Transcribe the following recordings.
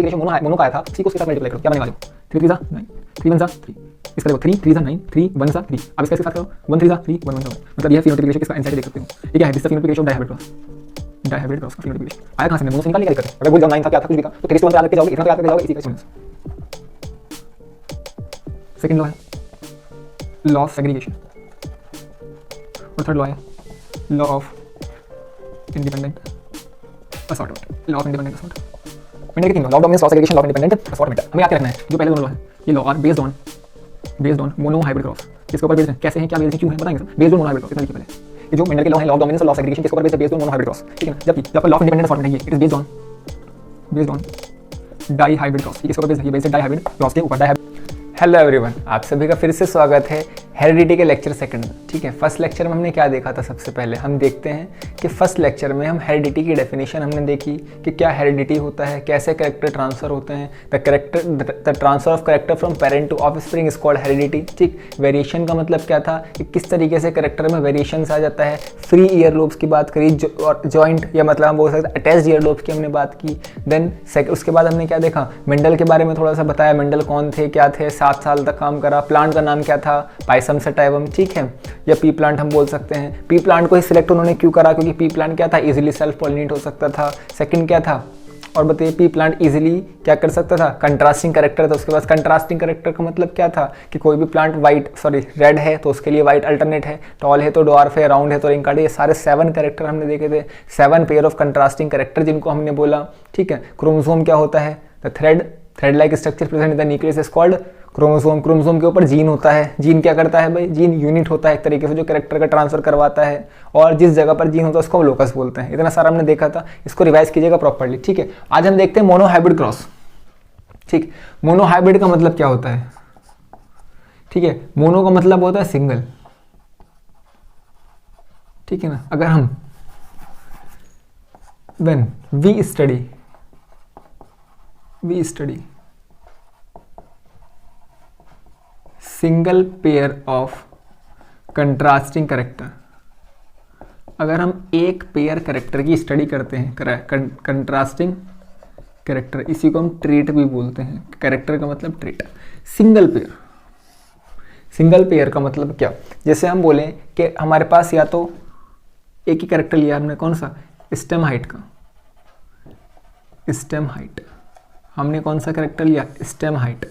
Ratio mono का आया था, सी को उसके साथ मल्टीप्लाई करो, क्या बनेगा? 3 3 9, 3 1 3, इसका देखो 3 3 9, 3 1 3, अब इसका साथ करो 1 3 3 1 1, मतलब यह फिनोटिपिक रेशो किसका आंसर देख सकते हो। ये क्या है? This phenotypic ratio of dihybrid cross का फिनोटिपिक रेशो आया कहां से? मोनो से निकाल, क्या दिक्कत है? अगर भूल जाओ 9 था क्या था कुछ भी का, तो 3 1 पे याद रख के जाओगे, इतना तो याद करके जाओगे, इसी का स्टूडेंट्स। सेकंड लॉ है लॉ ऑफ सेग्रीगेशन, और थर्ड लॉ है law of independent assortment, law of independent assortment. मैंने क्या तीन law of dominance, law of segregation, law of independent assortment हमें याद रखना है। जो पहले दोनों लॉ है ये law are based on mono hybrid cross. किसके ऊपर बेस्ड है, कैसे है, क्या बेस्ड है, क्यों है, बताएंगे sir. Based on mono hybrid cross, इतना लिखिए पहले। ये जो मेंडल के लॉ है लॉ ऑफ डोमिनेंस और लॉ ऑफ सेग्रीगेशन, किसके ऊपर बेस्ड है? Based on mono hybrid cross, ठीक है ना। जबकि जब लॉ ऑफ इंडिपेंडेंट असॉर्टमेंट है, it is based on di hybrid cross. किसके ऊपर बेस्ड है? ये बेस्ड है डाई हाइब्रिड क्रॉस के ऊपर। हेलो एवरीवन, आप सभी का फिर से स्वागत है हेरिडिटी के लेक्चर सेकंड में। ठीक है, फर्स्ट लेक्चर में हमने क्या देखा था? सबसे पहले हम देखते हैं कि फर्स्ट लेक्चर में हम हेरिडिटी की डेफिनेशन हमने देखी कि क्या हेरिडिटी होता है, कैसे कैरेक्टर ट्रांसफर होते हैं। The transfer of character from parent to offspring is called heredity. ठीक, वेरिएशन का मतलब क्या था कि किस तरीके से कैरेक्टर में वेरिएशन आ जाता है। फ्री ईयर लोब्स की बात करी, जॉइंट या मतलब हम बोल सकते हैं अटैच्ड ईयर लोब्स की हमने बात की। देन उसके बाद हमने क्या देखा? मेंडल के बारे में थोड़ा सा बताया, मेंडल कौन थे, क्या थे, 7 साल तक काम करा। प्लांट का नाम क्या था? पाइसम सटाइवम, ठीक है, या पी प्लांट हम बोल सकते हैं। पी प्लांट को ही सिलेक्ट उन्होंने क्यों करा? क्योंकि पी प्लांट क्या था? इजीली सेल्फ पॉलिनेट हो सकता था। सेकंड क्या था और बताइए? पी प्लांट इजीली क्या कर सकता था? कंट्रास्टिंग कैरेक्टर था उसके पास। कंट्रास्टिंग कैरेक्टर का मतलब क्या था कि कोई भी प्लांट रेड है तो उसके लिए वाइट अल्टरनेट है, टॉल है तो डॉर्फ है, राउंड है तो रिंग कार्ड है। ये सारे 7 कैरेक्टर हमने देखे थे, 7 पेयर ऑफ कंट्रास्टिंग कैरेक्टर जिनको हमने बोला। ठीक है, क्रोमोसोम क्या होता है? The thread like structure present in the nucleus is called chromosome. Chromosome के ऊपर जीन होता है। जीन क्या करता है भाई? जीन यूनिट होता है एक तरीके से जो कैरेक्टर का ट्रांसफर करवाता है, और जिस जगह पर जीन होता है उसको हम लोकस बोलते हैं। इतना सारा हमने देखा था, इसको रिवाइज कीजिएगा प्रॉपर्ली। ठीक है, आज हम देखते हैं मोनो हाइब्रिड क्रॉस। ठीक, मोनो हाइब्रिड का मतलब क्या होता है? ठीक है, मोनो का मतलब होता है सिंगल, ठीक है ना। अगर हम when we study single pair of contrasting character, अगर हम एक पेयर कैरेक्टर की स्टडी करते हैं, कंट्रास्टिंग कैरेक्टर, इसी को हम ट्रेट भी बोलते हैं। कैरेक्टर का मतलब ट्रेट। सिंगल पेयर का मतलब क्या? जैसे हम बोले कि हमारे पास या तो एक ही कैरेक्टर लिया हमने, कौन सा? स्टेम हाइट का। स्टेम हाइट हमने कौन सा कैरेक्टर लिया? Stem height.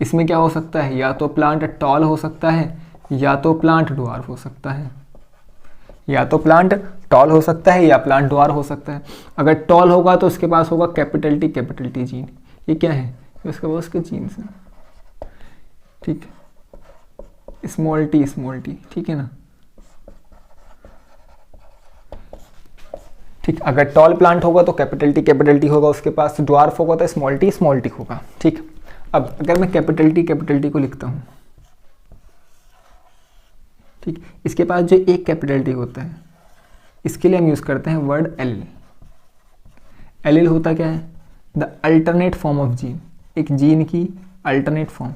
इसमें क्या हो सकता है? या तो प्लांट टॉल हो सकता है, या तो प्लांट ड्वार्फ हो सकता है। या तो प्लांट टॉल हो सकता है या प्लांट ड्वार्फ हो सकता है। अगर टॉल होगा तो उसके पास होगा कैपिटल टी जीन। ये क्या है? उसके पास उसके जीन्स हैं, ठीक है, स्मॉल टी, ठीक है ना। ठीक, अगर टॉल प्लांट होगा तो कैपिटल टी होगा उसके पास, ड्वार्फ होगा तो स्मॉल टी होगा। ठीक, अब अगर मैं कैपिटल टी को लिखता हूं, ठीक, इसके पास जो एक कैपिटल टी होता है, इसके लिए हम यूज करते हैं वर्ड एलिल होता क्या है? The alternate form of gene, एक जीन की alternate form.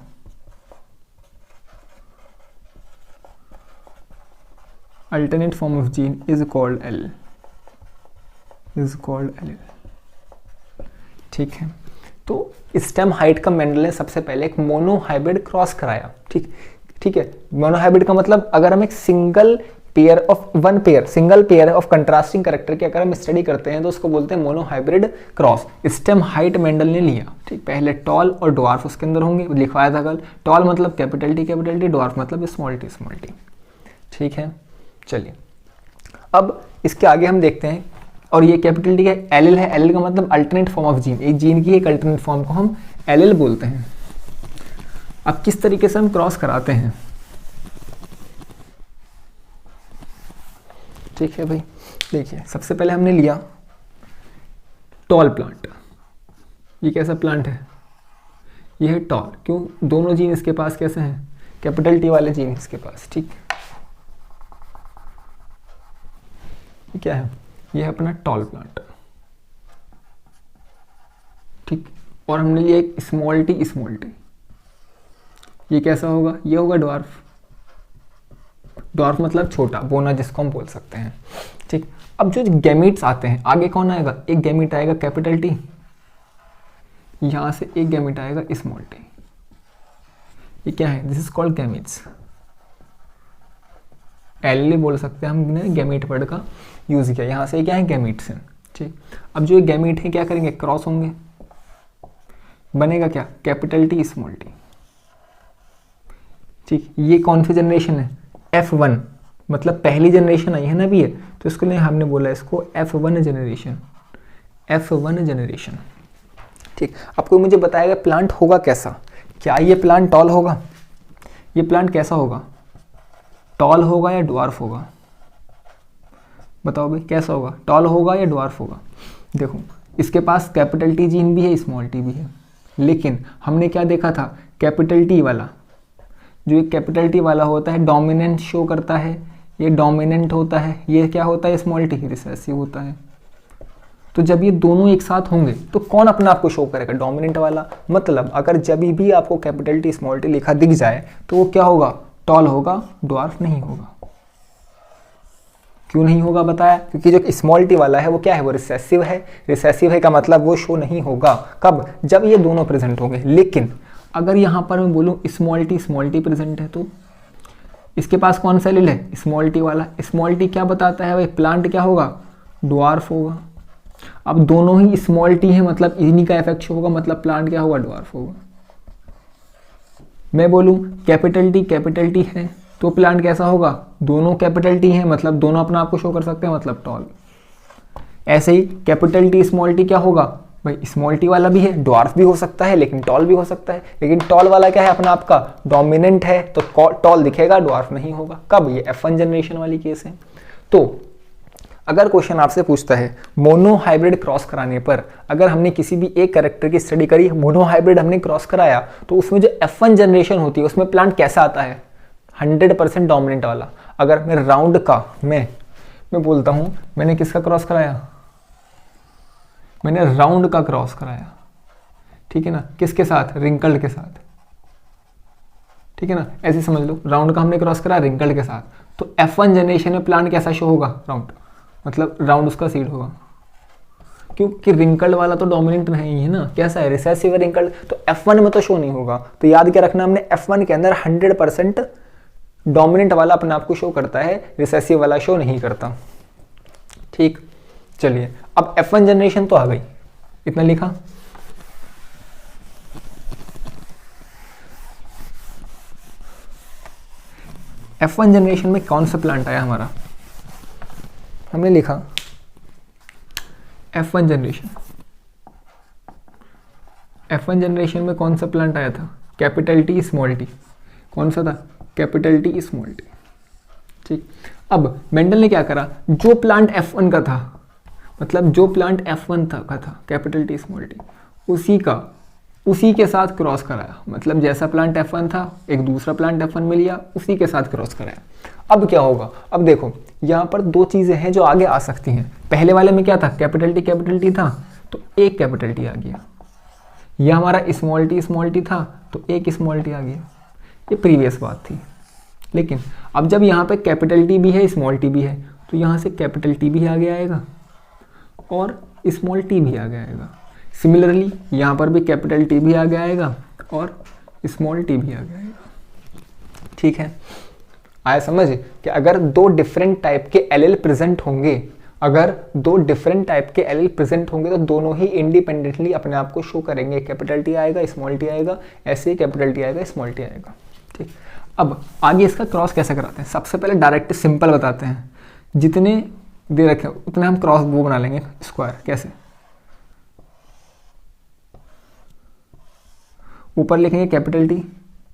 Alternate form of gene is called allele, ठीक है। तो स्टेम हाइट का मेंडल ने सबसे पहले एक मोनो हाइब्रिड क्रॉस कराया। ठीक है, मोनो हाइब्रिड का मतलब अगर हम एक single pair of contrasting character की अगर हम स्टडी करते हैं तो उसको बोलते हैं mono hybrid cross. Stem height Mendel ने लिया। ठीक, पहले टॉल और ड्वार्फ उसके अंदर होंगे, लिखवाया था कल। टॉल मतलब कैपिटल टी, ड्वार्फ मतलब स्मॉल टी। ठीक है, चलिए अब इसके आगे हम देखते हैं। और ये कैपिटल टी का एलिल है। एलिल का मतलब अल्टरनेट फॉर्म ऑफ जीन, एक जीन की एक अल्टरनेट फॉर्म को हम एलिल बोलते हैं। अब किस तरीके से हम क्रॉस कराते हैं? ठीक है भाई, देखिए सबसे पहले हमने लिया टॉल प्लांट। ये कैसा प्लांट है? ये है टॉल। क्यों? दोनों जीन इसके पास कैसे हैं? कैपिटल टी वाले जीन इसके पास। ठीक, ये क्या है? ये है अपना टॉल प्लांट। ठीक, और हमने लिया एक स्मॉल टी। ये कैसा होगा? ये होगा ड्वार्फ मतलब छोटा, बोना जिसको हम बोल सकते हैं। ठीक, अब जो गैमीट्स आते हैं आगे कौन आएगा? एक गैमीट आएगा कैपिटल टी, यहाँ से एक गैमेट आएगा स्मॉल टी। ये क्या है? This is called gametes. L बोल सकते हैं, हमने गैमेट वर्ड का यूज किया। यहाँ से क्या है? गैमेट्स हैं। ठीक, अब जो ये गैमेट है क्या करेंगे? क्रॉस होंगे, बनेगा क्या? Capital T small T. ठीक, ये कौन सी जनरेशन है? F1, मतलब पहली जनरेशन आई है ना अभी है, तो इसके लिए हमने बोला इसको F1 जनरेशन, F1 जनरेशन। ठीक, अब कोई मुझे बताएगा प्लांट होगा कैसा? क्या ये प्लांट टॉल होगा? ये प्लांट कैसा होगा? टॉल होगा या ड्वार्फ होगा? बताओ भाई कैसा होगा? टॉल होगा या ड्वार्फ होगा? देखो इसके पास कैपिटल टी जीन भी है, स्मॉल टी भी है, लेकिन हमने क्या देखा था? कैपिटल टी वाला, जो एक कैपिटल टी वाला होता है डोमिनेंट शो करता है, ये डोमिनेंट होता है, ये क्या होता है? स्मॉल टी रिसेसिव होता है। तो जब ये दोनों एक साथ होंगे तो कौन अपने आप को शो करेगा? डोमिनेंट वाला। मतलब अगर जब भी आपको कैपिटल टी स्मॉल टी लिखा दिख जाए तो वो क्या होगा? टॉल होगा, ड्वार्फ नहीं होगा। क्यों नहीं होगा बताया? क्योंकि जो स्मॉल टी वाला है वो क्या है? वो रिसेसिव है। रिसेसिव है का मतलब वो शो नहीं होगा। कब? जब ये दोनों प्रेजेंट होंगे। लेकिन अगर यहाँ पर मैं बोलूँ स्मॉल टी प्रेजेंट है तो इसके पास कौन सा एलील है? स्मॉल टी वाला। स्मॉल टी क्या बताता है भाई? प्लांट क्या होगा? ड्वार्फ होगा। अब दोनों ही स्मॉल टी है, मतलब इन्हीं का इफेक्ट शो होगा, मतलब प्लांट क्या होगा? ड्वार्फ होगा। मैं बोलूँ कैपिटल टी है तो प्लांट कैसा होगा? दोनों कैपिटल टी है, मतलब दोनों अपना आप को शो कर सकते हैं, मतलब टॉल। ऐसे ही कैपिटल टी स्मॉल टी क्या होगा भाई? स्मॉल टी वाला भी है, ड्वार्फ भी हो सकता है, लेकिन टॉल भी हो सकता है। लेकिन टॉल वाला क्या है? अपना आपका डोमिनेंट है, तो टॉल दिखेगा, ड्वार्फ नहीं होगा। कब? ये F1 जनरेशन वाली केस है। तो अगर क्वेश्चन आपसे पूछता है मोनो हाइब्रिड क्रॉस कराने पर, अगर हमने किसी भी एक कैरेक्टर की स्टडी करी, मोनो हाइब्रिड हमने क्रॉस कराया, तो उसमें जो F1 जनरेशन होती है उसमें प्लांट कैसा आता है? 100% डोमिनेंट वाला। अगर मैं राउंड का मैं बोलता हूं मैंने किसका क्रॉस कराया? मैंने राउंड का क्रॉस कराया, ठीक है ना? किसके साथ? रिंकल्ड के साथ, ठीक है ना? ऐसे समझ लो, राउंड का हमने क्रॉस कराया रिंकल्ड के साथ, तो F1 जनरेशन में प्लांट कैसा शो होगा? राउंड, मतलब राउंड उसका सीड होगा। क्योंकि रिंकल्ड वाला तो डोमिनेंट नहीं है ना, कैसा है? रिसेसिव रिंकल्ड, तो F1 में तो शो नहीं होगा। तो याद क्या रखना हमने? F1 के अंदर 100% डोमिनेंट वाला अपने आप को शो करता है, रिसेसिव वाला शो नहीं करता। ठीक, चलिए अब F1 जनरेशन तो आ गई, इतना लिखा। F1 जनरेशन में कौन सा प्लांट आया हमारा? हमने लिखा F1 जनरेशन। F1 जनरेशन में कौन सा प्लांट आया था? Capital T small T. कौन सा था? Capital T small T. ठीक, अब मेंडल ने क्या करा? जो प्लांट F1 का था, मतलब जो प्लांट F1 का था कैपिटल टी स्मॉल टी, उसी के साथ क्रॉस कराया। मतलब जैसा प्लांट F1 था, एक दूसरा प्लांट F1 में लिया, उसी के साथ क्रॉस कराया। अब क्या होगा? अब देखो यहाँ पर दो चीजें हैं जो आगे आ सकती हैं। पहले वाले में क्या था? कैपिटल टी था, तो एक कैपिटल टी आ गया। यह हमारा स्मॉल टी था, तो एक स्मॉल टी आ गया। ये प्रीवियस बात थी। लेकिन अब जब यहाँ पे कैपिटल टी भी है, स्मॉल टी भी है, तो यहाँ से कैपिटल टी भी आगे आएगा और स्मॉल टी भी आगे आएगा। सिमिलरली यहाँ पर भी कैपिटल टी भी आगे आएगा और स्मॉल टी भी आगे आएगा। ठीक है, आया समझ कि अगर दो डिफरेंट टाइप के एलील प्रेजेंट होंगे, तो दोनों ही इंडिपेंडेंटली अपने आप को शो करेंगे। कैपिटल टी आएगा, स्मॉल टी आएगा, ऐसे ही कैपिटल टी आएगा, स्मॉल टी आएगा। ठीक, अब आगे इसका क्रॉस कैसे कराते हैं? सबसे पहले डायरेक्ट सिंपल बताते हैं। जितने दे रखे उतने हम क्रॉस वो बना लेंगे स्क्वायर। कैसे? ऊपर लिखेंगे कैपिटल टी,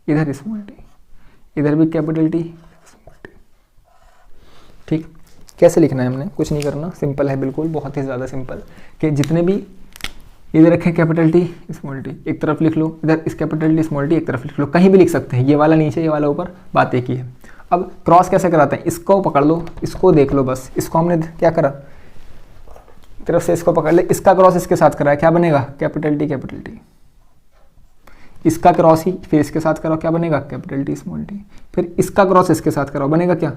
इधर स्मॉल टी, इधर भी कैपिटल टी स्मॉल टी। ठीक, कैसे लिखना है? हमने कुछ नहीं करना, सिंपल है बिल्कुल, बहुत ही ज़्यादा सिंपल। कि जितने भी इधर रखें कैपिटल टी स्मॉल टी, एक तरफ लिख लो, इधर इस कैपिटल टी स्मॉल टी एक तरफ लिख लो, कहीं भी लिख सकते हैं। ये वाला नीचे, ये वाला ऊपर, बात एक ही है। अब क्रॉस कैसे कराते हैं? इसको पकड़ लो, इसको देख लो, बस इसको हमने क्या करा, तरफ से इसको पकड़ ले, इसका क्रॉस इसके साथ कराया, क्या बनेगा? Capital T. इसका क्रॉस ही फिर इसके साथ कराओ, क्या बनेगा? Capital T small T. फिर इसका क्रॉस इसके साथ कराओ, बनेगा क्या?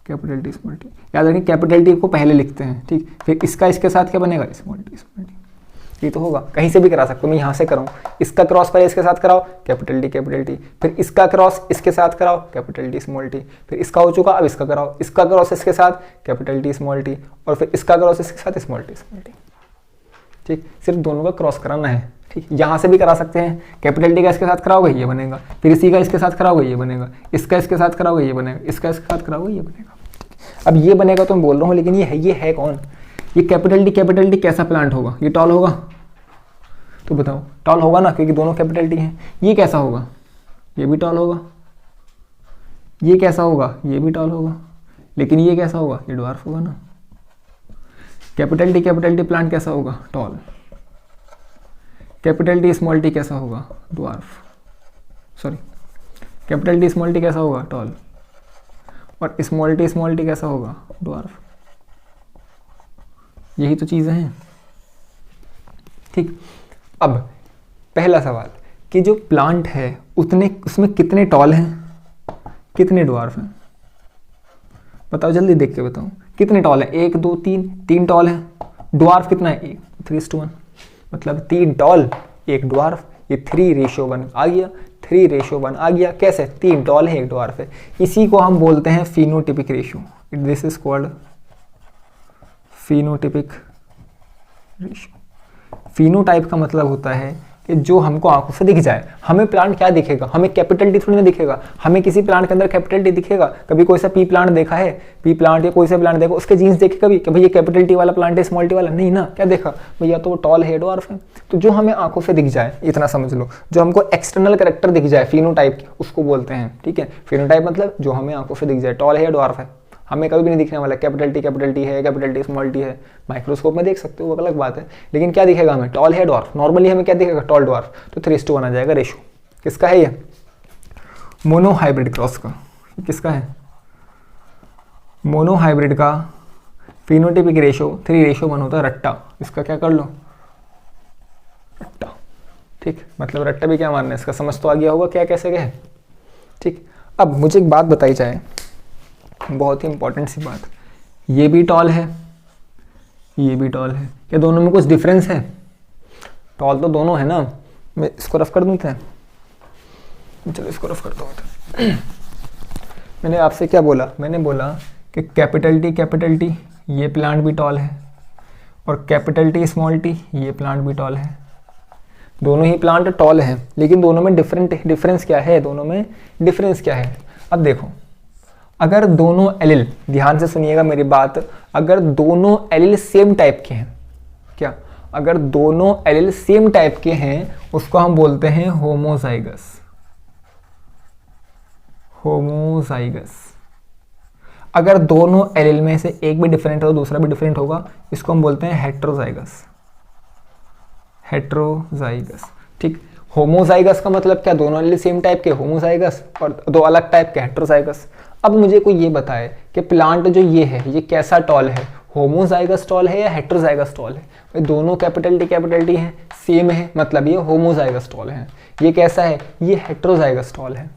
Capital T small T. याद रखें कैपिटल टी को पहले लिखते हैं, ठीक। फिर इसका इसके साथ क्या बनेगा? Small T. ये तो होगा, कहीं से भी करा सकते हो, मैं यहाँ से कराऊँ, इसका क्रॉस पहले इसके साथ कराओ कैपिटल टी, फिर इसका क्रॉस इसके साथ कराओ कैपिटल टी स्मॉल टी, फिर इसका हो चुका अब इसका कराओ, इसका क्रॉस इसके साथ कैपिटल टी स्मॉल टी, और फिर इसका क्रॉस इसके साथ स्मॉल टी। ठीक, सिर्फ दोनों का क्रॉस कराना है। ठीक, यहाँ से भी करा सकते हैं, कैपिटल टी का इसके साथ कराओगे ये बनेगा, फिर इसी का इसके साथ कराओगे ये बनेगा, इसका इसके साथ कराओगे ये बनेगा, इसका इसके साथ कराओगे ये बनेगा। अब ये बनेगा तो मैं बोल रहा हूँ, लेकिन ये है कौन? ये कैपिटल टी कैसा प्लांट होगा? ये टॉल होगा? तो बताओ, टॉल होगा ना, क्योंकि दोनों कैपिटल टी हैं। ये कैसा होगा? ये भी टॉल होगा। ये कैसा होगा? ये भी टॉल होगा। लेकिन ये कैसा होगा? ये ड्वार्फ होगा ना। कैपिटल टी प्लांट कैसा होगा? Tall. Capital T small T कैसा होगा? Dwarf. Sorry, capital T small T कैसा होगा? टॉल। और स्मॉल टी कैसा होगा? ड्वार्फ। यही तो चीज़ें हैं। ठीक, अब पहला सवाल कि जो प्लांट है उसमें कितने टॉल हैं, कितने ड्वार्फ हैं? बताओ, जल्दी देख के बताओ, कितने टॉल हैं? 1 2 3 टॉल हैं। ड्वार्फ कितना है? 3:1, मतलब 3 टॉल 1 ड्वार्फ। ये 3:1 आ गया, 3:1 आ गया। कैसे? 3 टॉल है 1 ड्वार्फ है। इसी को हम बोलते हैं phenotypic ratio. This is called phenotypic ratio. Phenotype का मतलब होता है कि जो हमको आंखों से दिख जाए। हमें प्लांट क्या दिखेगा? हमें कैपिटल टी थोड़ी ना दिखेगा। हमें किसी प्लांट के अंदर कैपिटल टी दिखेगा? कभी कोई सा पी प्लांट देखा है? पी प्लांट या कोई सा प्लांट देखो, उसके जीन्स देखे कभी कि भाई ये कैपिटल टी वाला प्लांट है स्मॉल टी वाला? नहीं ना। क्या देखा भैया? तो वो टॉल है, ड्वार्फ है। तो जो हमें आंखों से दिख जाए, इतना समझ लो, जो हमको एक्सटर्नल कैरेक्टर दिख जाए फिनोटाइप, उसको बोलते हैं। ठीक है, फिनोटाइप मतलब जो हमें आंखों से दिख जाए, टॉल है या ड्वार्फ है। हमें कभी भी नहीं दिखने वाला कैपिटल टी है, कैपिटल टी स्मॉल टी है। माइक्रोस्कोप में देख सकते हो, वो अलग बात है। लेकिन क्या दिखेगा हमें? टॉल है, ड्वार्फ। नॉर्मली हमें क्या दिखेगा? Tall, dwarf. तो 3:1 आ जाएगा रेशो। किसका है ये? मोनोहाइब्रिड क्रॉस का। किसका है? मोनोहाइब्रिड का फिनोटिपिक रेशो 3:1 होता है। रट्टा, इसका क्या कर लो? रट्टा। ठीक, मतलब रट्टा भी क्या मानना है इसका, समझ तो आ गया होगा क्या कैसे क्या है। ठीक, अब मुझे एक बात बताई जाए, बहुत ही इंपॉर्टेंट सी बात। ये भी टॉल है, ये भी टॉल है। क्या दोनों में कुछ डिफरेंस है? टॉल तो दोनों है ना। मैं इसको रफ कर दूं था, चलो इसको रफ करता हूँ। मैंने आपसे क्या बोला? मैंने बोला कि कैपिटल टी ये प्लांट भी टॉल है, और कैपिटल टी स्मॉल टी ये प्लांट भी टॉल है। दोनों ही प्लांट टॉल हैं, लेकिन दोनों में डिफरेंस क्या है? दोनों में डिफरेंस क्या है? अब देखो, अगर दोनों एलिल, ध्यान से सुनिएगा मेरी बात, अगर दोनों एलिल सेम टाइप के हैं, क्या? अगर दोनों एलिल सेम टाइप के हैं, उसको हम बोलते हैं होमोजाइगस। होमोजाइगस। अगर दोनों एलिल में से एक भी डिफरेंट हो, दूसरा भी डिफरेंट होगा, इसको हम बोलते हैं हेट्रोजाइगस। हेट्रोजाइगस। ठीक, होमोजाइगस का मतलब क्या? दोनों एलिल सेम टाइप के होमोजाइगस, और दो अलग टाइप के हेट्रोजाइगस। अब मुझे कोई ये बताए कि प्लांट जो ये है, ये कैसा टॉल है? होमोजाइगस टॉल है या हेट्रोजाइगस टॉल है? भाई दोनों कैपिटल टी है, सेम है, मतलब ये होमोजाइगस टॉल है। ये कैसा है? ये हेट्रोजाइगस टॉल है।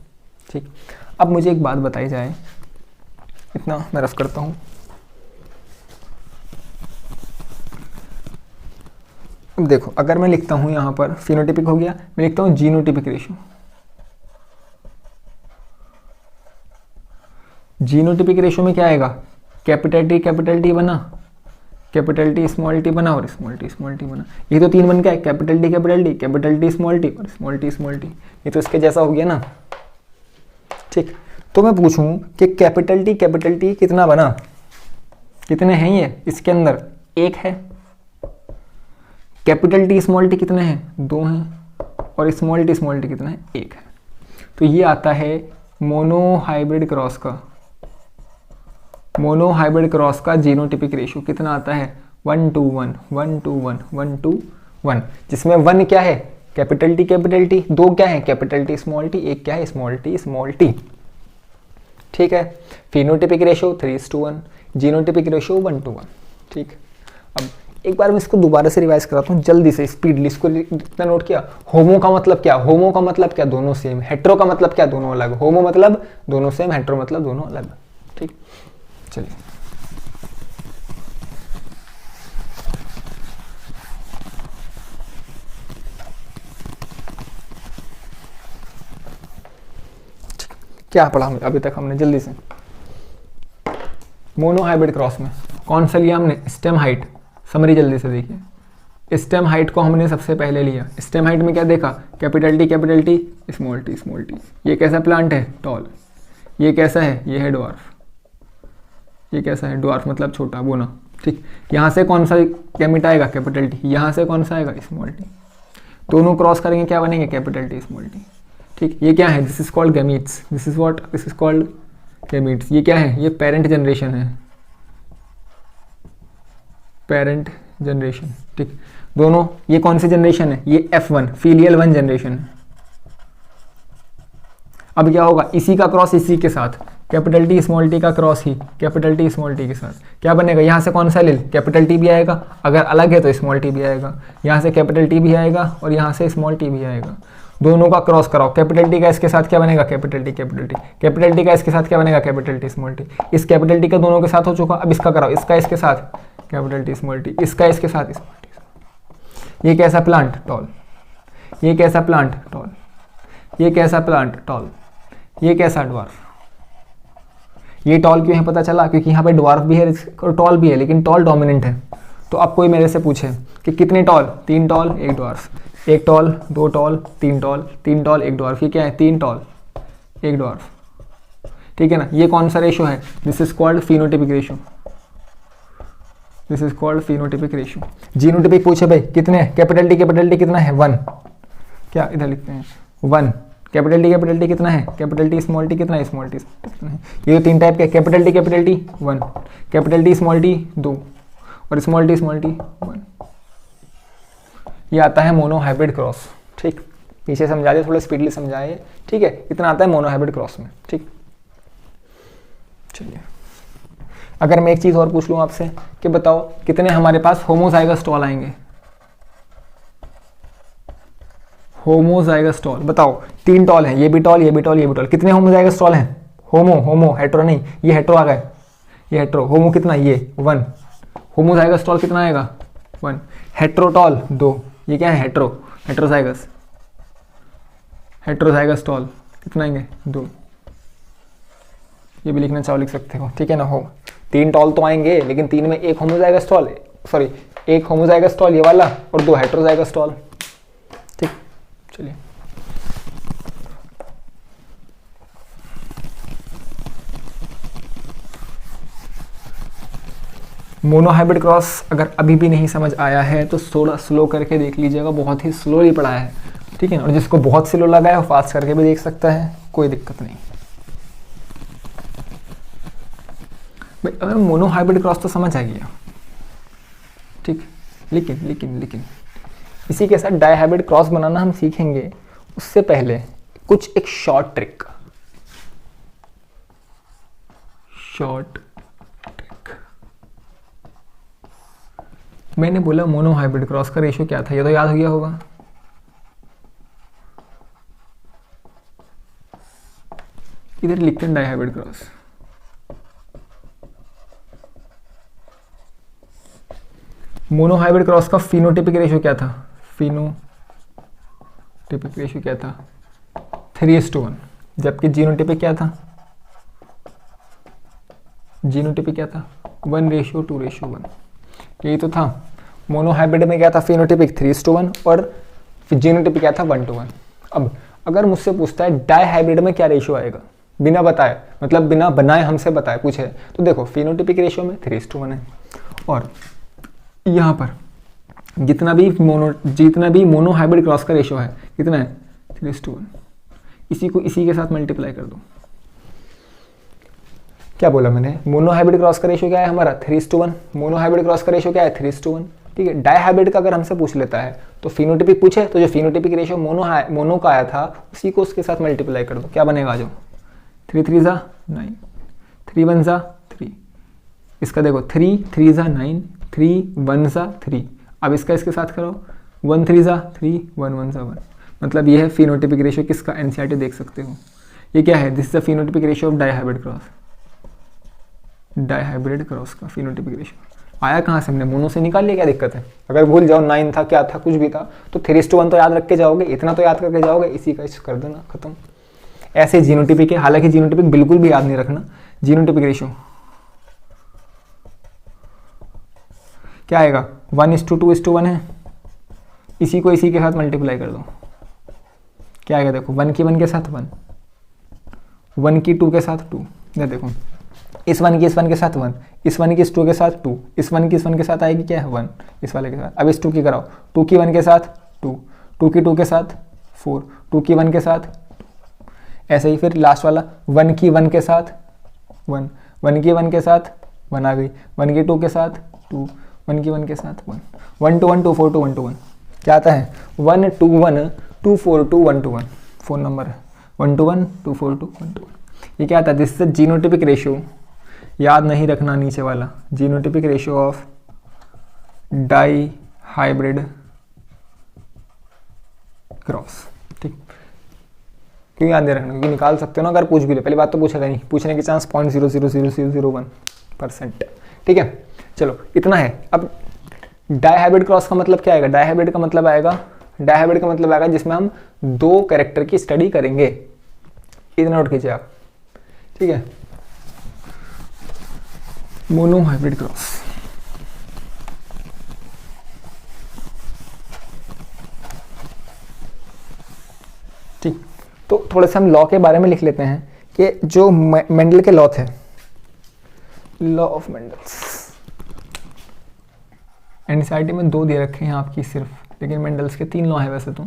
ठीक, अब मुझे एक बात बताई जाए, इतना मैं रफ करता हूँ। अब देखो, अगर मैं लिखता हूँ यहाँ पर फिनोटिपिक हो गया, मैं लिखता हूँ जीनोटिपिक रेशियो। जीनोटिपिक रेशियो में क्या आएगा? कैपिटल टी बना, कैपिटल टी स्मॉल टी बना, और स्मॉल टी बना। ये तो 3 बन गया, कैपिटल टी स्मॉल टी और स्मॉल टी। ये तो इसके जैसा हो गया ना। ठीक, तो मैं पूछूं कि कैपिटल टी कितना बना? कितने हैं ये इसके अंदर? 1 है। कैपिटल टी स्मॉल टी कितने हैं? 2 हैं। और स्मॉल टी कितना है? 1 है। तो ये आता है मोनोहाइब्रिड क्रॉस का जीनोटिपिक रेशियो। कितना आता है? 1:1, 1:1, 1:1, जिसमें 1 क्या है? Capital T. 2 क्या है? Capital T small T. 1 क्या है? Small T. ठीक है, फिनोटिपिक रेशियो 3:1, जीनोटिपिक रेशियो 1:1। ठीक, अब एक बार मैं इसको दोबारा से रिवाइज कराता हूँ जल्दी से, स्पीडली। इसको इतना नोट किया। होमो का मतलब क्या? होमो का मतलब क्या? दोनों सेम। हेट्रो का मतलब क्या? दोनों अलग। होमो मतलब दोनों सेम, हेट्रो मतलब दोनों अलग। ठीक, चलिए क्या पढ़ा अभी तक हमने, जल्दी से। मोनो हाइब्रिड क्रॉस में कौन सा लिया हमने, स्टेम हाइट। समरी जल्दी से देखिए, स्टेम हाइट को हमने सबसे पहले लिया। स्टेम हाइट में क्या देखा, कैपिटल टी, स्मॉल टी। ये कैसा प्लांट है, टॉल। ये कैसा है, ये है ड्वार्फ। ये कैसा है, ड्वार्फ मतलब छोटा, बोना। ठीक, यहाँ से कौन सा गैमेट आएगा, कैपिटल टी। यहाँ से कौन सा आएगा, स्मॉल टी। दोनों क्रॉस करेंगे, क्या बनेंगे, कैपिटल टी, स्मॉल टी। ठीक, ये क्या है, this is called gametes. This is what, this is called gametes. ये क्या है, ये पेरेंट जनरेशन है, पेरेंट जनरेशन। ठीक, दोनों ये कौन सी जनरेशन है, ये F1 फीलियल 1 जनरेशन है। अब क्या होगा, इसी का क्रॉस इसी के साथ, कैपिटल टी स्मॉल टी का क्रॉस ही कैपिटल टी स्मॉल टी के साथ क्या बनेगा, यहाँ से कौन सा ले, कैपिटल टी भी आएगा, अगर अलग है तो स्मॉल टी भी आएगा, यहाँ से कैपिटल टी भी आएगा और यहाँ से स्मॉल टी भी आएगा। दोनों का क्रॉस कराओ, कैपिटल टी का इसके साथ क्या बनेगा, कैपिटल टी, कैपिटल टी का इसके साथ क्या बनेगा, कैपिटल टी स्मॉल टी। इस कैपिटल टी का दोनों के साथ हो चुका, अब इसका कराओ, इसका इसके साथ कैपिटल टी स्मॉल टी, इसका इसके साथ स्मॉल टी। ये कैसा प्लांट, टॉल। ये कैसा प्लांट, टॉल। ये कैसा प्लांट, टॉल। ये कैसा ड्वार्फ। ये टॉल क्यों है पता चला, क्योंकि यहाँ पे ड्वार्फ भी है और टॉल भी है, लेकिन टॉल डोमिनेंट है। तो अब कोई मेरे से पूछे कि कितने tall, 3 tall 1 dwarf, 1 tall 2 tall 3 tall, 3 tall 1 dwarf. ये क्या है, 3 टॉल 1 ड्वार्फ। ठीक है ना, ये कौन सा रेशो है, this is called phenotypic ratio. This is called phenotypic ratio. Genotypic पूछे भाई कितने, कैपिटल टी कितना है, 1। क्या इधर लिखते हैं 1। कैपिटल टी कितना है, कैपिटल टी स्मॉल टी कितना है, स्मॉल टी कितना है। ये तो 3 टाइप के, capital T 1, capital T small T 2 और स्मॉल टी 1। ये आता है मोनो हाइब्रिड क्रॉस। ठीक, पीछे समझा दिया, थोड़ा स्पीडली समझाए। ठीक है, इतना आता है मोनो हाइब्रिड क्रॉस में। ठीक, चलिए अगर मैं एक चीज़ और पूछ लूँ आपसे कि बताओ कितने हमारे पास होमोजाइगस टॉल आएंगे, होमोजाइगस टॉल बताओ। 3 टॉल हैं, ये भी टॉल, ये भी टॉल, ये भी टॉल। कितने होमोजाइगस टॉल हैं, होमो हेट्रो नहीं, ये हेट्रो आ गए, ये हेट्रो। होमो कितना, ये 1। होमोजाइगस टॉल कितना आएगा, 1। हेट्रोटॉल 2। ये क्या है, हेट्रोजाइगस। हेट्रोजाइगस टॉल कितना आएंगे, 2। ये भी लिखना चाहो लिख सकते हो। ठीक है ना, हो 3 टॉल तो आएंगे, लेकिन 3 में एक होमोजाइगस टॉल, सॉरी एक होमोजाइगस टॉल ये वाला और 2 हेट्रोजाइगस टॉल। ठीक, चलिए मोनोहाइब्रिड क्रॉस अगर अभी भी नहीं समझ आया है तो थोड़ा स्लो करके देख लीजिएगा, बहुत ही स्लोली पढ़ा है। ठीक है ना, और जिसको बहुत स्लो लगा है वो फास्ट करके भी देख सकता है, कोई दिक्कत नहीं। भाई अगर मोनोहाइब्रिड क्रॉस तो समझ आ गया, ठीक, लेकिन इसी के साथ डाइहाइब्रिड क्रॉस बनाना हम सीखेंगे। उससे पहले कुछ एक शॉर्ट ट्रिक, मैंने बोला मोनोहाइब्रिड क्रॉस का रेशियो क्या था, ये तो याद हो गया होगा। इधर लिखते हैं डाइहाइब्रिड क्रॉस। मोनोहाइब्रिड क्रॉस का फिनोटिपिक रेशियो क्या था, फिनोटिपिक रेशियो क्या था, 3:1। जबकि जीनोटिपिक क्या था, जीनोटिपिक क्या था, 1:2:1। यही तो था। मोनोहाइब्रिड में क्या था, फिनोटिपिक 3:1 और जीनोटिपिक क्या था, 1:1। अब अगर मुझसे पूछता है डाइहाइब्रिड में क्या रेशियो आएगा, बिना बताए, मतलब बिना बनाए हमसे बताए पूछे, तो देखो फिनोटिपिक रेशियो में 3:1 है, और यहाँ पर जितना भी मोनोहाइब्रिड क्रॉस का रेशियो है कितना है, 3:1। इसी को इसी के साथ मल्टीप्लाई कर दो। क्या बोला मैंने, मोनोहाइब्रिड क्रॉस का रेशियो क्या है हमारा, 3:1। मोनोहाइब्रिड क्रॉस का रेशियो क्या है, 3:1। ठीक है, डाइहाइब्रिड का अगर हमसे पूछ लेता है तो फिनोटिपिक पूछे तो जो फिनोटिपिक रेशियो मोनो का आया था उसी को उसके साथ मल्टीप्लाई कर दो। क्या बनेगा, जो 3 3 जा 9, 3 1 जा 3, इसका देखो 3 3 जा 9, 3 1 जा 3। अब इसका इसके साथ करो, 1 3 जा 3, 1 1 जा 1। मतलब ये है फिनोटिपिक रेशियो किसका, एनसीईआरटी देख सकते हो। ये क्या है, this is the phenotypic ratio of dihybrid cross. Dihybrid cross का फिनोटिपिक रेशियो आया कहाँ से, हमने मोनो से निकाल लिया, क्या दिक्कत है। अगर भूल जाओ 9 था क्या था कुछ भी था तो 3:1 तो याद रख के जाओगे, इतना तो याद करके जाओगे, इसी का कर देना खत्म। ऐसे जीनोटिपिक है, हालांकि जीनोटिपिक बिल्कुल भी याद नहीं रखना। जीनोटिपिक रेशियो क्या आएगा, 1:2:1 है, इसी को इसी के साथ मल्टीप्लाई कर दो, क्या आएगा देखो, 1 की 1 के साथ 1, 1 की 2 के साथ 2, ये देखो इस 1 की इस 1 के साथ 1, इस 1 की इस 2 के साथ 2, इस 1 की इस 1 के साथ आएगी क्या है 1, इस वाले के साथ। अब इस 2 की कराओ, 2 की 1 के साथ 2, 2 की 2 के साथ 4, 2 की 1 के साथ 2, ऐसे ही फिर लास्ट वाला 1 की 1 के साथ 1, 1 की 1 के साथ 1 आ गई, 1 की 2 के साथ 2, 1 की 1 के साथ 1, 1 to 1 2 4 to 1 to 1 क्या आता है, 1 to 1 2 4 to 1 to 1 phone number है, 1 to 1 2 4 to 1 to 1। ये क्या आता है, दिस इज जीनोटिपिक रेशियो, याद नहीं रखना नीचे वाला, genotypic ratio of di hybrid cross. ठीक, क्यों याद नहीं रखना, क्योंकि निकाल सकते हो ना अगर पूछ भी ले, पहली बात तो पूछेगा नहीं, पूछने के चांस 0.00001%। ठीक है, चलो इतना है। अब डाईहाइब्रिड क्रॉस का मतलब क्या आएगा, डाईहाइब्रिड का मतलब आएगा जिसमें हम 2 कैरेक्टर की स्टडी करेंगे, इतना नोट कीजिए आप। ठीक है, मोनोहाइब्रिड क्रॉस, ठीक, तो थोड़ा सा हम लॉ के बारे में लिख लेते हैं कि जो मेंडल के लॉ थे, लॉ ऑफ मेंडल्स, एनसीईआरटी में 2 दे रखे हैं आपकी सिर्फ, लेकिन मेंडल्स के 3 लॉ है वैसे तो,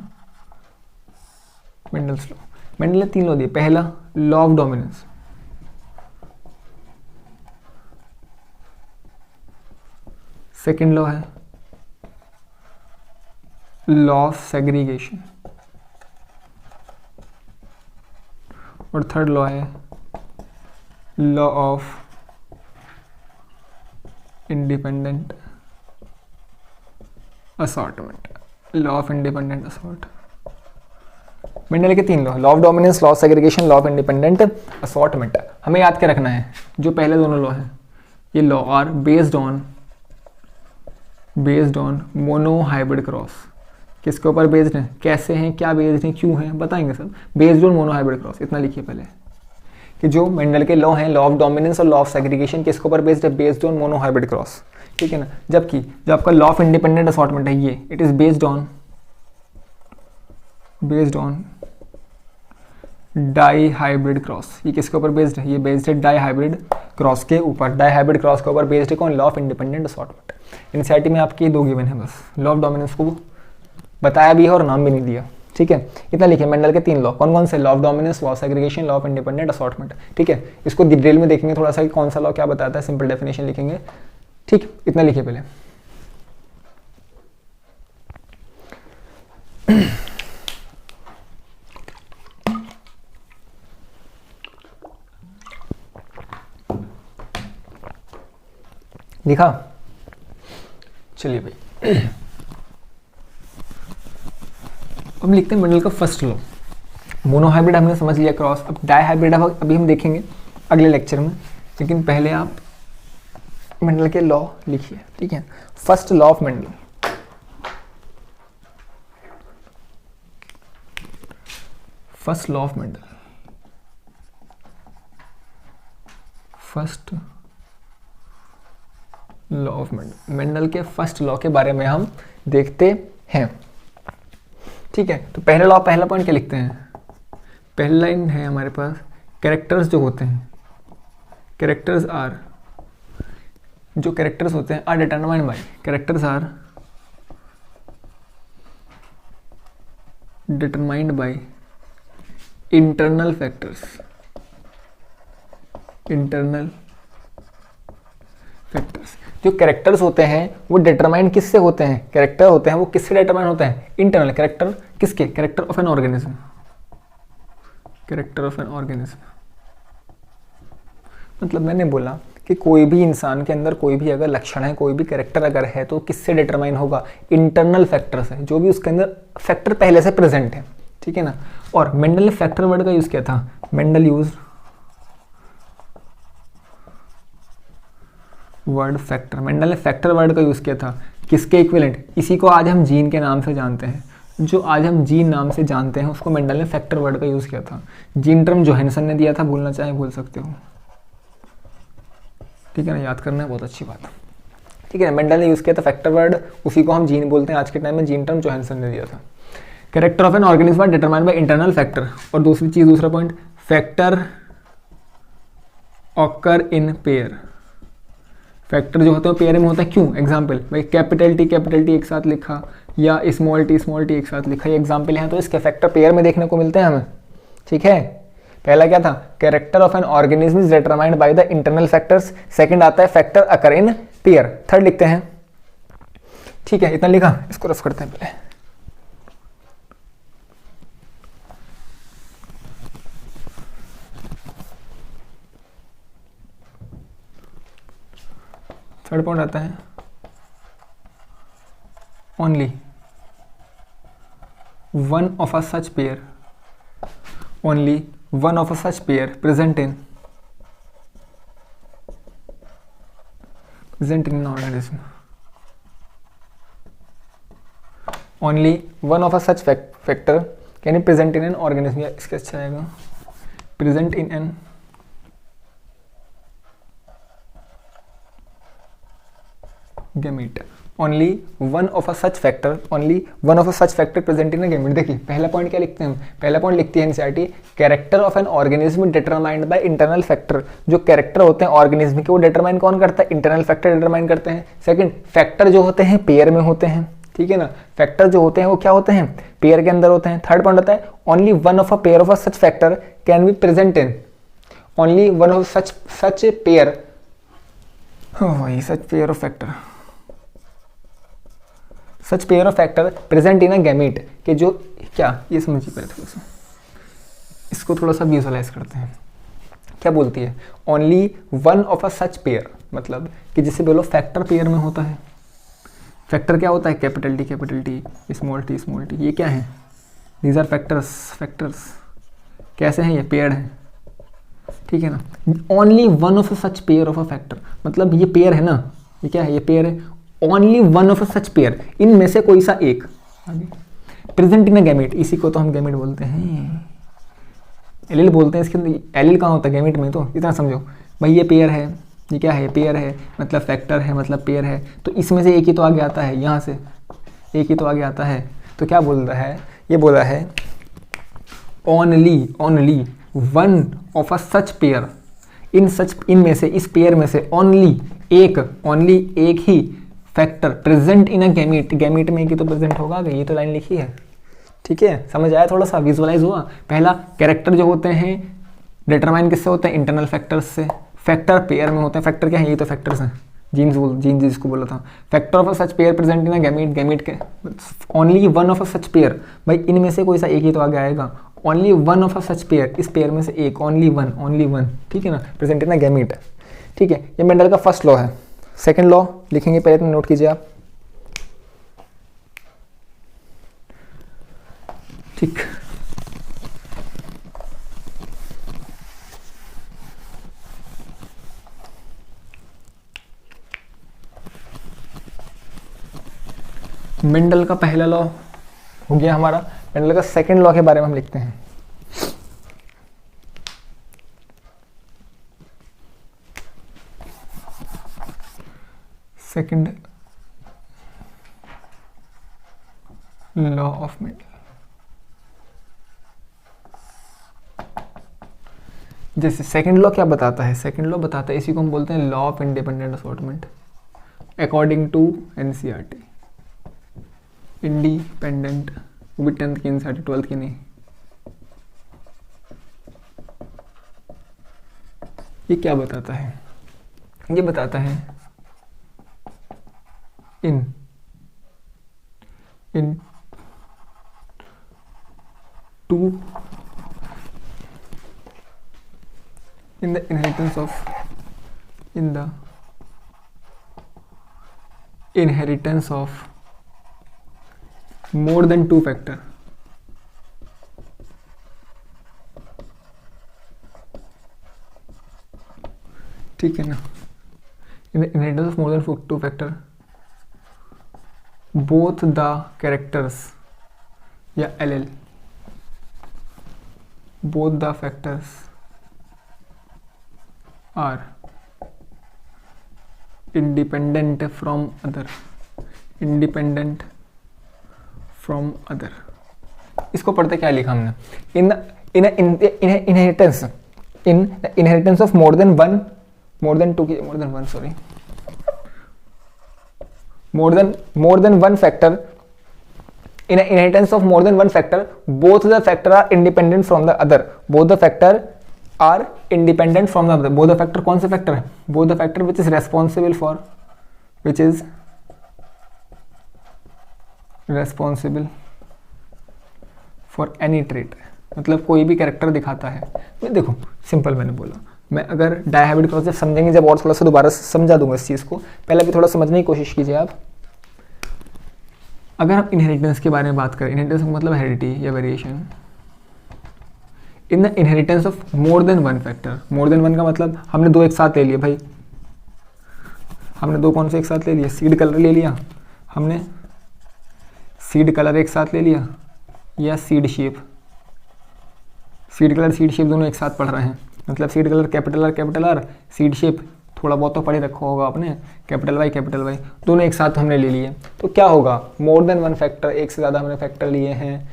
मेंडल्स लॉ, मेंडल ने 3 लॉ दिए। पहला law of dominance, second law है लॉ ऑफ सेग्रीगेशन, और थर्ड लॉ है law of independent assortment, law of independent assort. Mendel के 3 law of dominance, law of segregation, law of independent assortment. हमें याद क्या रखना है, जो पहले दोनों लॉ हैं ये law are based on monohybrid cross. किसके ऊपर बेस्ड है, कैसे हैं, क्या बेस्ड हैं, क्यों हैं, बताएंगे सब। बेस्ड ऑन मोनोहाइब्रिड क्रॉस, इतना लिखिए पहले कि जो मेंडल के लॉ हैं, लॉ ऑफ डोमिनेंस और लॉ ऑफ सेग्रीगेशन, किसके ऊपर बेस्ड है, बेस्ड ऑन मोनोहाइब्रिड क्रॉस। ठीक है ना, जबकि जो आपका लॉ ऑफ इंडिपेंडेंट असॉर्टमेंट है ये, it is based on di hybrid cross. ये किसके ऊपर बेस्ड है, ये बेस्ड है डाई हाइब्रिड क्रॉस के ऊपर। डाई हाइब्रिड क्रॉस के ऊपर बेस्ड है कौन, law of independent assortment. NCERT में आपके 2 गिवन है बस, लॉ ऑफ डोमिनेंस को बताया भी है और नाम भी नहीं दिया। ठीक है, इतना लिखे, मेंडल के 3 लॉ कौन कौन से, law of dominance, law of segregation, law of independent assortment. ठीक है, इसको डिटेल में देखेंगे थोड़ा सा कि कौन सा लॉ क्या बताता है, सिंपल डेफिनेशन लिखेंगे। ठीक, इतना लिखिए पहले। लिखा, चलिए भाई अब लिखते हैं मेंडल का फर्स्ट लॉ। मोनोहाइब्रिड हमने समझ लिया क्रॉस, अब डाईहाइब्रिड अभी हम देखेंगे अगले लेक्चर में, लेकिन पहले आप मेंडल के लॉ लिखिए। ठीक है, first law of Mendel, first law of Mendel, first law of Mendel. Mendel के फर्स्ट लॉ के बारे में हम देखते हैं। ठीक है, तो पहला पॉइंट क्या लिखते हैं, पहला लाइन है हमारे पास, कैरेक्टर्स जो होते हैं, कैरेक्टर्स आर, जो कैरेक्टर्स होते हैं are determined by, characters are determined by internal factors, internal factors. जो कैरेक्टर्स होते हैं वो डिटरमाइन किससे होते हैं, कैरेक्टर होते हैं वो किससे डिटरमाइन होते हैं, इंटरनल। कैरेक्टर किसके, character of an organism, character of an organism. मतलब मैंने बोला कि कोई भी इंसान के अंदर कोई भी अगर लक्षण है, कोई भी कैरेक्टर अगर है तो किससे डिटरमाइन होगा, इंटरनल फैक्टर से, जो भी उसके अंदर फैक्टर पहले से प्रेजेंट है। ठीक है ना, और मेंडल ने फैक्टर वर्ड का यूज किया था, Mendel use word factor, Mendel ने फैक्टर वर्ड का यूज किया था किसके इक्विवेलेंट, इसी को आज हम जीन के नाम से जानते हैं, जो आज हम जीन नाम से जानते हैं उसको मेंडल ने फैक्टर वर्ड का यूज़ किया था। जीन टर्म जोहानसन ने दिया था, भूलना चाहे भूल सकते हो, ठीक है ना, याद करना है, बहुत अच्छी बात। ठीक है, मेंडल ने यूज़ किया था फैक्टर वर्ड, उसी को हम जीन बोलते हैं आज के टाइम में, जीन टर्म जोहानसन ने दिया था। Character of an organism are determined by internal factor. और दूसरी चीज़, दूसरा point, factor occur in pair. Factor जो होते हैं पेयर में होता है, क्यों? एग्जाम्पल, भाई कैपिटल टी एक साथ लिखा या स्मॉल टी एक साथ लिखा, ये एग्जाम्पल है, तो इसके फैक्टर पेयर में देखने को मिलते हैं हमें। ठीक है, पहला क्या था, character of an organism is determined by the internal factors. Second आता है factor occur in pair. Third लिखते हैं। ठीक है, इतना लिखा, इसको रफ करते हैं पहले। थर्ड पॉइंट आता है only one of a such pair, only one of a such pair present in an organism, only one of a such factor can be present in an organism, या इसका अच्छा आएगा present in an gamete, only one of a such factor, only one of a such factor present in a gamete। देखिए पहला point क्या लिखते हैं हम, पहला पॉइंट लिखती है NCERT, character of an organism determined by internal factor. जो कैरेक्टर होते हैं ऑर्गेनिज्म के वो डिटरमाइन कौन करता है, इंटरनल फैक्टर डिटरमाइन करते हैं। सेकंड, फैक्टर जो होते हैं पेयर में होते हैं, ठीक है ना, फैक्टर जो होते हैं वो क्या होते हैं, पेयर के अंदर होते हैं। थर्ड पॉइंट होता है only one of a pair of a such factor can be present in, only one of such pair, वही such pair of factor, such pair of factor present in a gamete, के जो क्या, ये समझिए पहले थोड़ा सा, इसको थोड़ा सा विजुअलाइज करते हैं। क्या बोलती है, only one of a such pair, मतलब कि जिसे बोलो फैक्टर पेयर में होता है। फैक्टर क्या होता है, कैपिटल टी स्मॉल टी, ये क्या है, दीज आर फैक्टर्स कैसे हैं, ये पेयर हैं, ठीक है ना। Only one of a such pair of a factor, मतलब ये पेयर है ना, ये क्या है, ये पेयर है। Only one of a such pair, इनमें से कोई सा एक, प्रेजेंट इन अ गैमेट, इसी को तो हम गैमेट बोलते हैं, एलील बोलते हैं। इसके अंदर एलील कहाँ होता है, गैमेट में। तो इतना समझो भाई, ये पेयर है, ये क्या है, ये पेयर है, मतलब फैक्टर है, मतलब पेयर है, तो इसमें से एक ही तो आगे आता है, यहाँ से एक ही तो आगे आता है। तो क्या बोल रहा है, ये बोला है only one of a such pair, इनमें से, इस पेयर में से ओनली एक ही factor present in a gamete, gamete में की तो प्रेजेंट होगा, ये तो लाइन लिखी है। ठीक है, समझ आया, थोड़ा सा विजुअलाइज हुआ। पहला, कैरेक्टर जो होते हैं डिटरमाइन किससे होते हैं, इंटरनल फैक्टर्स से। फैक्टर पेयर में होते हैं, फैक्टर क्या है, ये तो फैक्टर्स हैं, जीन जिसको बोला था। Factor of a such pair present in a gamete के only one of a such pair, भाई इनमें से कोई सा एक ही तो आगे आएगा। Only one of a such pair, इस पेयर में से एक, ओनली वन, ठीक है ना, प्रेजेंट इन अ गैमीट। ठीक है, ये मेंडल का फर्स्ट लॉ है। सेकंड लॉ लिखेंगे, पहले तो नोट कीजिए आप। ठीक, मेंडल का पहला लॉ हो गया हमारा। मेंडल का सेकंड लॉ के बारे में हम लिखते हैं। सेकंड लॉ ऑफ मेंडल, जैसे सेकंड लॉ क्या बताता है, सेकंड लॉ बताता है, इसी को हम बोलते हैं law of independent assortment according to NCERT. Independent, वो भी 10th की एनसीईआरटी, 12th की नहीं। ये क्या बताता है, ये बताता है in the inheritance of more than two factor, ठीक है ना, in the inheritance of more than two factor both the characters या allele, both the factors are independent from other, independent from other. इसको पढ़ते क्या लिखा हमने, in inheritance of more than one factor, in an inheritance of more than one factor, both the factor are independent from the other, both the factor are independent from the other। both the factor कौन से factor है, both the factor which is responsible for any trait, मतलब कोई भी character दिखाता है। देखो simple मैंने बोला, मैं अगर डायहाइब्रिड क्रॉस जब समझेंगे जब और थोड़ा सा दोबारा समझा दूंगा इस चीज़ को, पहले भी थोड़ा समझने की कोशिश कीजिए आप। अगर हम इनहेरिटेंस के बारे में बात करें, इनहेरिटेंस का मतलब हेरिडिटी या variation in the inheritance of more than one factor. More than one का मतलब हमने दो एक साथ ले लिए भाई, हमने दो कौन से एक साथ ले लिए, सीड कलर ले लिया हमने, सीड कलर एक साथ ले लिया, या seed shape, seed colour seed shape दोनों एक साथ पढ़ रहे हैं, मतलब seed colour capital R, seed shape थोड़ा बहुत तो पढ़े रखा होगा आपने, कैपिटल वाई दोनों एक साथ हमने ले लिए। तो क्या होगा, मोर देन वन फैक्टर, एक से ज़्यादा हमने फैक्टर लिए हैं,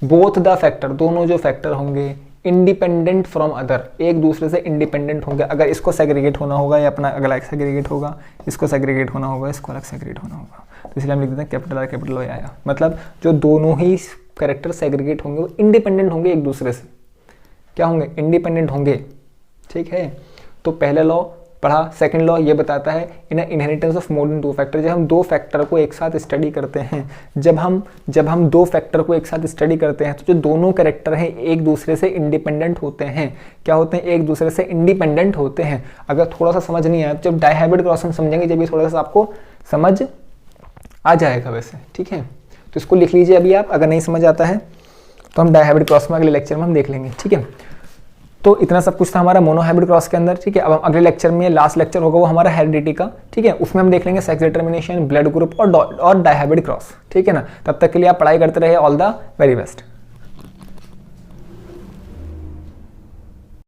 बोथ द फैक्टर, दोनों जो फैक्टर होंगे, इंडिपेंडेंट फ्रॉम अदर, एक दूसरे से इंडिपेंडेंट होंगे। अगर इसको सेग्रीगेट होना होगा या अपना अगला सेग्रीगेट होगा, इसको सेग्रीगेट होना होगा, इसको अलग सेग्रीगेट होना होगा, तो इसलिए हम लिख देते हैं कैपिटल वाई आया। मतलब जो दोनों ही कैरेक्टर सेग्रीगेट होंगे वो इंडिपेंडेंट होंगे एक दूसरे से, क्या होंगे, इंडिपेंडेंट होंगे। ठीक है, तो पहला लॉ पढ़ा। सेकंड लॉ ये बताता है इन inheritance of more then two factor, जब हम दो फैक्टर को एक साथ स्टडी करते हैं, जब हम दो फैक्टर को एक साथ स्टडी करते हैं तो जो दोनों कैरेक्टर हैं एक दूसरे से इंडिपेंडेंट होते हैं। क्या होते हैं, एक दूसरे से इंडिपेंडेंट होते हैं। अगर थोड़ा सा समझ नहीं आया, जब डायहाइब्रिड क्रॉस हम समझेंगे जब ये थोड़ा सा आपको समझ आ जाएगा वैसे। ठीक है, तो इसको लिख लीजिए अभी आप, अगर नहीं समझ आता है तो हम डायहाइब्रिड क्रॉस में अगले लेक्चर में हम देख लेंगे। ठीक है, तो इतना सब कुछ था हमारा मोनोहाइब्रिड क्रॉस के अंदर। ठीक है, अब हम अगले लेक्चर में, लास्ट लेक्चर होगा वो हमारा हेरिडिटी का। ठीक है, उसमें हम देख लेंगे सेक्स डिटर्मिनेशन, ब्लड ग्रुप और डायहाइब्रिड क्रॉस। ठीक है ना, तब तक के लिए आप पढ़ाई करते रहे। All the very best.